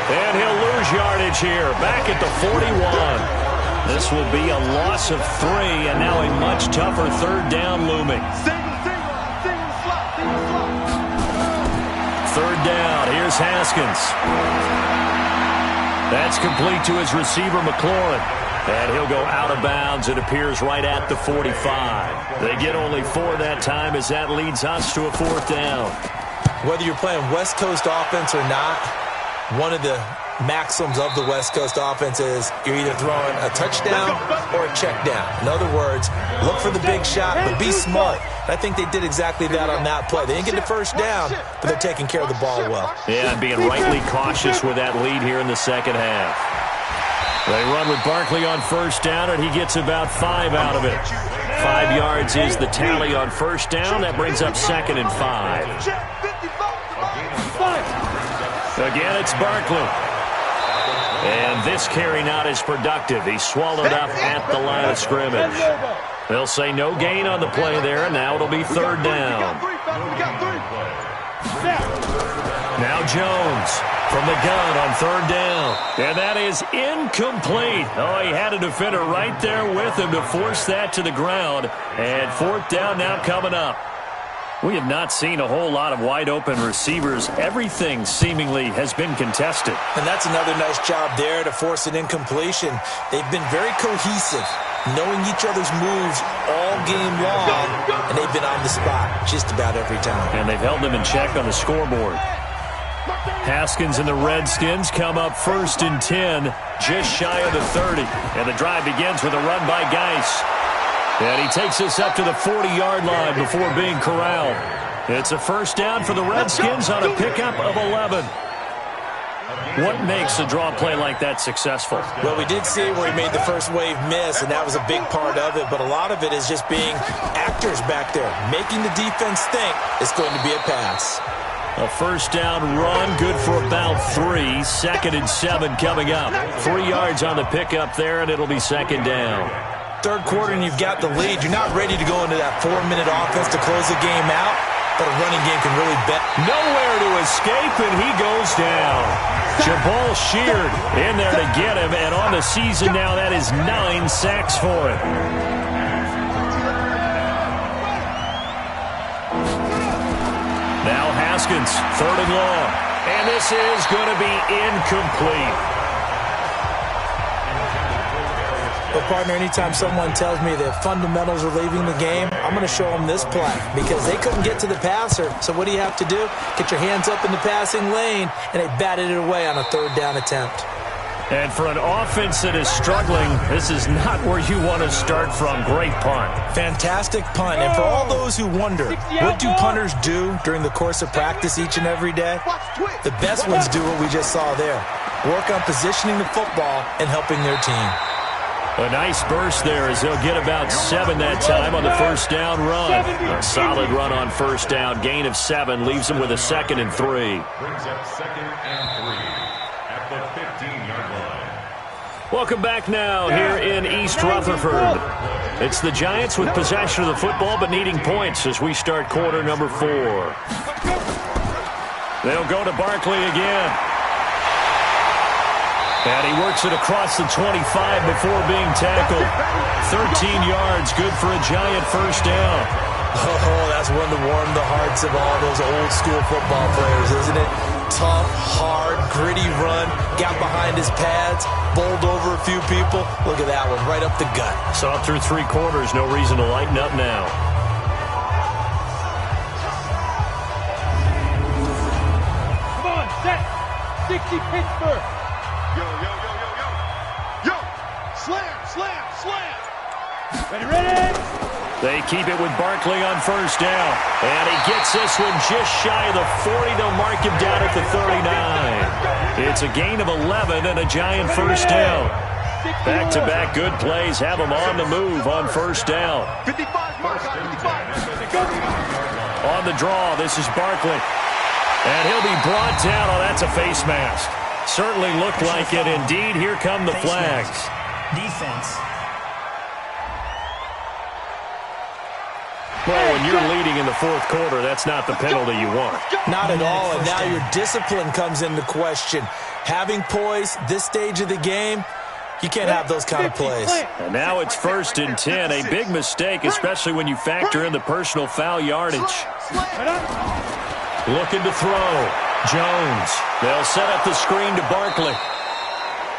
And he'll lose yardage here. Back at the 41. This will be a loss of 3, and now a much tougher 3rd down looming. Single slot. 3rd down. Here's Haskins. That's complete to his receiver, McLaurin. And he'll go out of bounds. It appears right at the 45. They get only 4 that time as that leads us to a 4th down. Whether you're playing West Coast offense or not, one of the maxims of the West Coast offense is you're either throwing a touchdown or a check down. In other words, look for the big shot, but be smart. And I think they did exactly that on that play. They didn't get the 1st down, but they're taking care of the ball well. Yeah, and being rightly cautious with that lead here in the second half. They run with Barkley on 1st down, and he gets about 5 out of it. 5 yards is the tally on 1st down. That brings up 2nd and 5. Again, it's Barkley. And this carry not as productive. He's swallowed up at the line of scrimmage. They'll say no gain on the play there, and now it'll be 3rd down. Now Jones from the gun on 3rd down. And that is incomplete. Oh, he had a defender right there with him to force that to the ground. And 4th down now coming up. We have not seen a whole lot of wide-open receivers. Everything seemingly has been contested. And that's another nice job there to force an incompletion. They've been very cohesive, knowing each other's moves all game long, and they've been on the spot just about every time. And they've held them in check on the scoreboard. Haskins and the Redskins come up 1st and 10, just shy of the 30. And the drive begins with a run by Geis. And he takes us up to the 40-yard line before being corralled. It's a 1st down for the Redskins on a pickup of 11. What makes a draw play like that successful? Well, we did see where he made the first wave miss, and that was a big part of it. But a lot of it is just being actors back there, making the defense think it's going to be a pass. A 1st down run, good for about 3. 2nd and 7 coming up. 3 yards on the pickup there, and it'll be 2nd down. 3rd quarter and you've got the lead. You're not ready to go into that 4-minute offense to close the game out, but a running game can really bet. Nowhere to escape, and he goes down. Jabal Sheard in there to get him, and on the season now, that is 9 sacks for him. Now Haskins, 3rd and long. And this is going to be incomplete. Well, partner, anytime someone tells me that fundamentals are leaving the game, I'm going to show them this play because they couldn't get to the passer. So what do you have to do? Get your hands up in the passing lane, and they batted it away on a 3rd down attempt. And for an offense that is struggling, this is not where you want to start from. Great punt. Fantastic punt. And for all those who wonder, what do punters do during the course of practice each and every day? The best ones do what we just saw there. Work on positioning the football and helping their team. A nice burst there as they'll get about 7 that time on the 1st down run. A solid run on 1st down. Gain of 7 leaves them with a 2nd and 3. Brings up 2nd and 3 at the 15-yard line. Welcome back now here in East Rutherford. It's the Giants with possession of the football but needing points as we start quarter number 4. They'll go to Barkley again. And he works it across the 25 before being tackled. 13 yards, good for a Giant 1st down. Oh, that's one to warm the hearts of all those old school football players, isn't it? Tough, hard, gritty run, got behind his pads, bowled over a few people. Look at that one, right up the gut. Saw through 3 quarters, no reason to lighten up now. Come on, set. 60 Pittsburgh. Yo, yo, yo, yo, yo. Yo. Slam, slam, slam. Ready? They keep it with Barkley on 1st down. And he gets this one just shy of the 40. They'll mark him down at the 39. It's a gain of 11 and a Giant 1st down. Back-to-back good plays have them on the move on 1st down. 55, mark on 55. On the draw, this is Barkley. And he'll be brought down. Oh, that's a face mask. Certainly looked like it. Indeed, here come the flags. Defense. Well, when you're leading in the 4th quarter, that's not the penalty you want. Not at all, and now your discipline comes into question. Having poise this stage of the game, you can't have those kind of plays. And now it's 1st and 10. A big mistake, especially when you factor in the personal foul yardage. Looking to throw. Jones. They'll set up the screen to Barkley.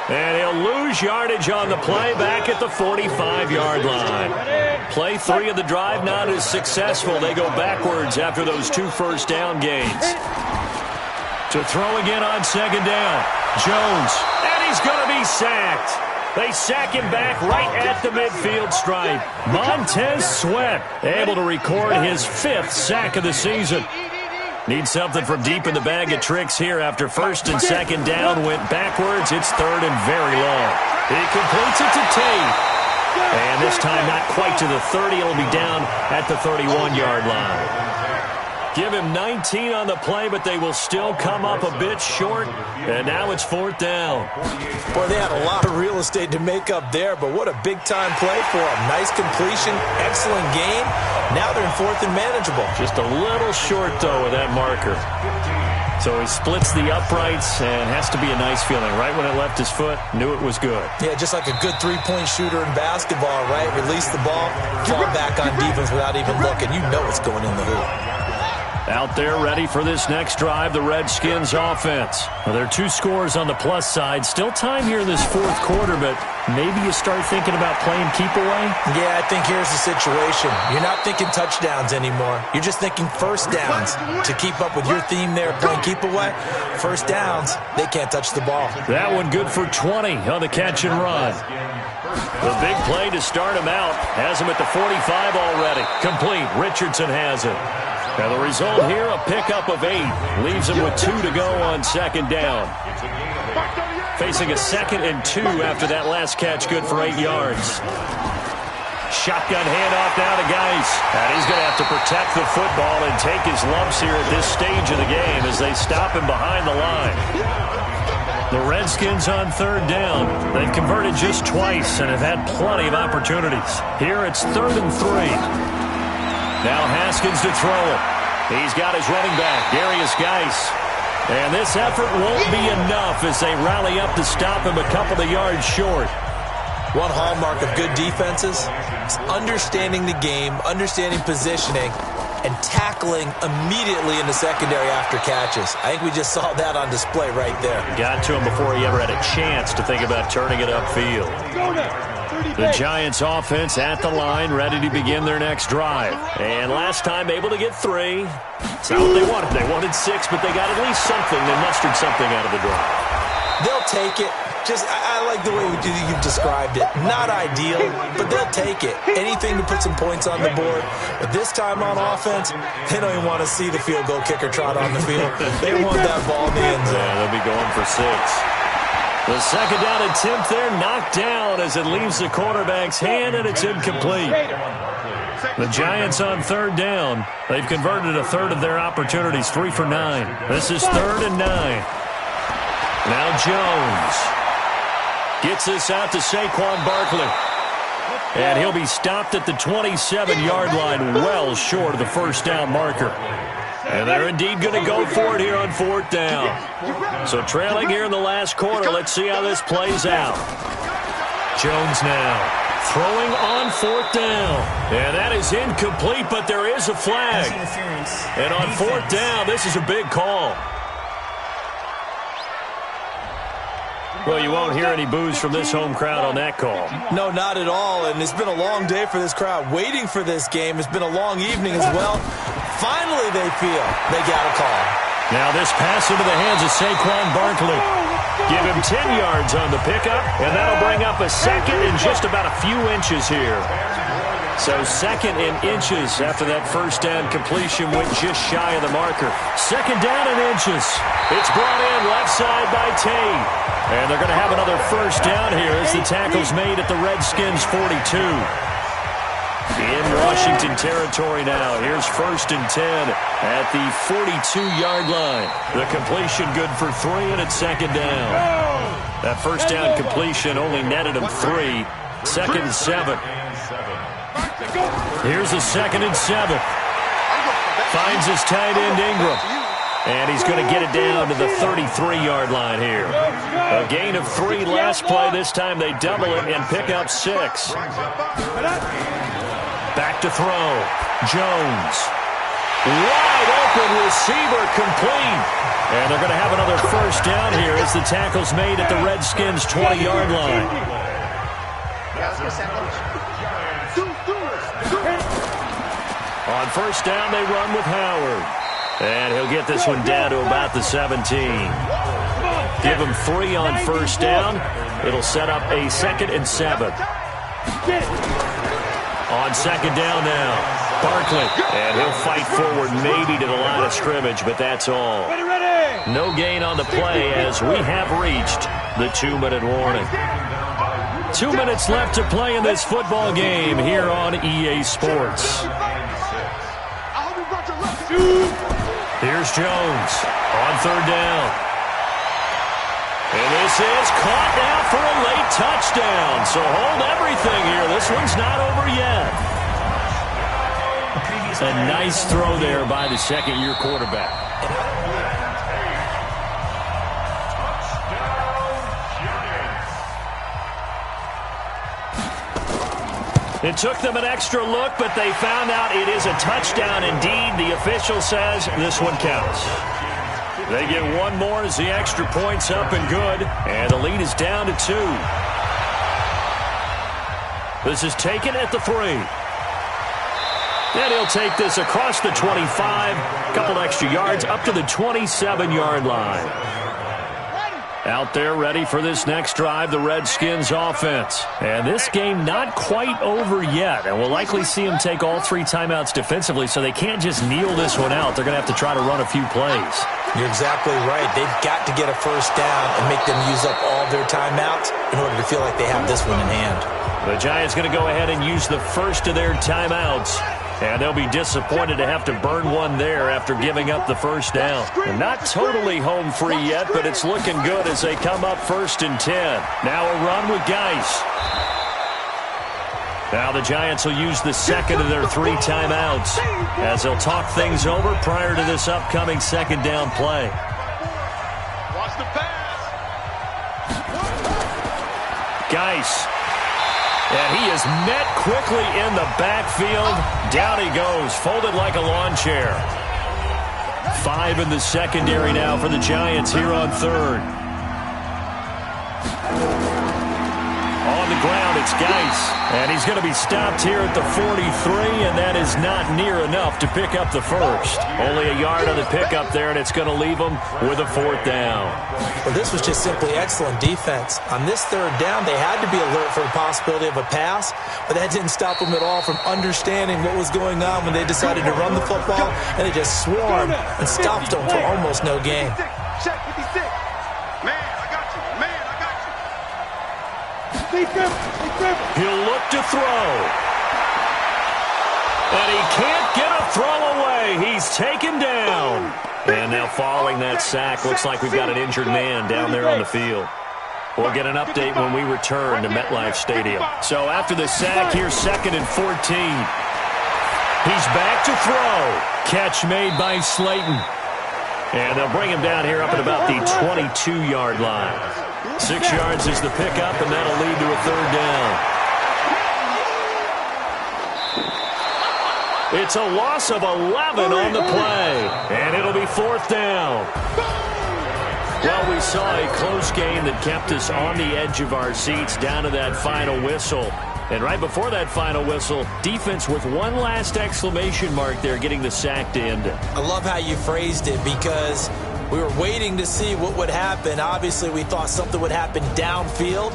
And he'll lose yardage on the play back at the 45-yard line. Play 3 of the drive not as successful. They go backwards after those 2 1st down gains. To throw again on 2nd down. Jones. And he's going to be sacked. They sack him back right at the midfield stripe. Montez Sweat able to record his 5th sack of the season. Needs something from deep in the bag of tricks here after 1st and 2nd down went backwards. It's 3rd and very long. He completes it to Tate. And this time not quite to the 30. It'll be down at the 31-yard line. Give him 19 on the play, but they will still come up a bit short. And now it's 4th down. Boy, they had a lot of real estate to make up there, but what a big-time play for them. Nice completion, excellent gain. Now they're in 4th and manageable. Just a little short, though, with that marker. So he splits the uprights and has to be a nice feeling. Right when it left his foot, knew it was good. Yeah, just like a good 3-point shooter in basketball, right? Release the ball, fall back on defense without even looking. You know it's going in the hoop. Out there ready for this next drive, the Redskins offense. Well, there are 2 scores on the plus side. Still time here in this 4th quarter, but maybe you start thinking about playing keep away? Yeah, I think here's the situation. You're not thinking touchdowns anymore. You're just thinking 1st downs. To keep up with your theme there, playing keep away, 1st downs, they can't touch the ball. That one good for 20 on the catch and run. The big play to start him out. Has him at the 45 already. Complete. Richardson has it. Now the result here, a pickup of 8. Leaves him with 2 to go on 2nd down. Facing a 2nd and 2 after that last catch, good for 8 yards. Shotgun handoff now to Geis. And he's going to have to protect the football and take his lumps here at this stage of the game as they stop him behind the line. The Redskins on 3rd down. They've converted just twice and have had plenty of opportunities. Here it's 3rd and 3. Now Haskins to throw it. He's got his running back, Darius Geis. And this effort won't be enough as they rally up to stop him a couple of yards short. One hallmark of good defenses is understanding the game, understanding positioning, and tackling immediately in the secondary after catches. I think we just saw that on display right there. Got to him before he ever had a chance to think about turning it upfield. The Giants offense at the line, ready to begin their next drive. And last time able to get 3. It's not what they wanted. They wanted 6, but they got at least something. They mustered something out of the drive. They'll take it. I like the way you've described it. Not ideal, but they'll take it. Anything to put some points on the board. But this time on offense, they don't even want to see the field goal kicker trot on the field. They want that ball in the end zone. Yeah, they'll be going for 6. The second down attempt there knocked down as it leaves the quarterback's hand, and it's incomplete. The Giants on third down. They've converted a third of their opportunities, 3 for 9. This is 3rd and 9. Now Jones gets this out to Saquon Barkley. And he'll be stopped at the 27-yard line, well short of the first down marker. And they're indeed going to go for it here on 4th down. So trailing here in the last quarter, let's see how this plays out. Jones now throwing on 4th down. And that is incomplete, but there is a flag. And on 4th down, this is a big call. Well, you won't hear any boos from this home crowd on that call. No, not at all. And it's been a long day for this crowd waiting for this game. It's been a long evening as well. Finally, they feel they got a call. Now this pass into the hands of Saquon Barkley. Give him 10 yards on the pickup, and that'll bring up a second in just about a few inches here. So second in inches after that first down completion went just shy of the marker. Second down in inches. It's brought in left side by Tate. And they're going to have another first down here as the tackle's made at the Redskins 42. In Washington territory now. Here's 1st and 10 at the 42-yard line. The completion good for 3, and it's second down. That first down completion only netted him 3. 2nd and 7. Here's a 2nd and 7. Finds his tight end Ingram. And he's going to get it down to the 33-yard line here. A gain of 3 last play. This time they double it and pick up 6. Back to throw. Jones. Wide open receiver complete. And they're going to have another first down here as the tackle's made at the Redskins 20-yard line. On first down, they run with Howard. And he'll get this one down to about the 17. Give him 3 on first down. It'll set up a 2nd and 7. On second down now, Barkley. And he'll fight forward maybe to the line of scrimmage, but that's all. No gain on the play as we have reached the 2-minute warning. 2 minutes left to play in this football game here on EA Sports. Here's Jones on third down. And this is caught now for a late touchdown. So hold everything here. This one's not over yet. A nice throw there by the second-year quarterback. It took them an extra look, but they found out it is a touchdown indeed. The official says this one counts. They get one more as the extra point's up and good, and the lead is down to 2. This is taken at the 3. And he'll take this across the 25, a couple extra yards, up to the 27-yard line. Out there ready for this next drive, the Redskins offense. And this game not quite over yet. And we'll likely see them take all 3 timeouts defensively, so they can't just kneel this one out. They're going to have to try to run a few plays. You're exactly right. They've got to get a first down and make them use up all their timeouts in order to feel like they have this one in hand. The Giants going to go ahead and use the first of their timeouts. And they'll be disappointed to have to burn one there after giving up the first down. They're not totally home free yet, but it's looking good as they come up 1st and 10. Now a run with Geis. Now the Giants will use the second of their 3 timeouts as they'll talk things over prior to this upcoming second down play. Watch the pass. Geis. And he is met quickly in the backfield. Down he goes, folded like a lawn chair. 5 in the secondary now for the Giants here on third. On the ground, it's Geis. And he's going to be stopped here at the 43, and that is not near enough to pick up the first. Only a yard on the pickup there, and it's going to leave him with a 4th down. Well, this was just simply excellent defense. On this 3rd down, they had to be alert for the possibility of a pass, but that didn't stop them at all from understanding what was going on when they decided to run the football, and they just swarmed and stopped them for almost no gain. Check 56. Man, I got you. Man, I got you. He'll look to throw. And he can't get a throw away. He's taken down. And now following that sack, looks like we've got an injured man down there on the field. We'll get an update when we return to MetLife Stadium. So after the sack, here's 2nd and 14. He's back to throw. Catch made by Slayton. And they'll bring him down here up at about the 22-yard line. 6 yards is the pickup, and that'll lead to a 3rd down. It's a loss of 11 on the play, and it'll be 4th down. Well, we saw a close game that kept us on the edge of our seats down to that final whistle. And right before that final whistle, defense with one last exclamation mark there, getting the sack to end it. I love how you phrased it, because we were waiting to see what would happen. Obviously, we thought something would happen downfield.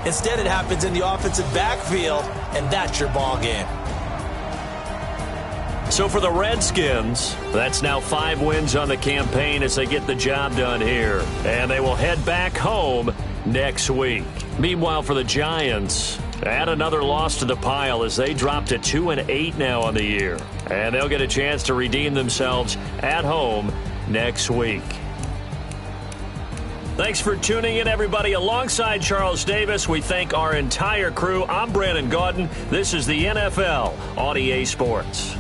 Instead, it happens in the offensive backfield, and that's your ball game. So for the Redskins, that's now 5 wins on the campaign as they get the job done here. And they will head back home next week. Meanwhile, for the Giants, add another loss to the pile as they drop to 2-8 now on the year. And they'll get a chance to redeem themselves at home next week. Thanks for tuning in, everybody. Alongside Charles Davis, we thank our entire crew. I'm Brandon Gaudin. This is the NFL on EA Sports.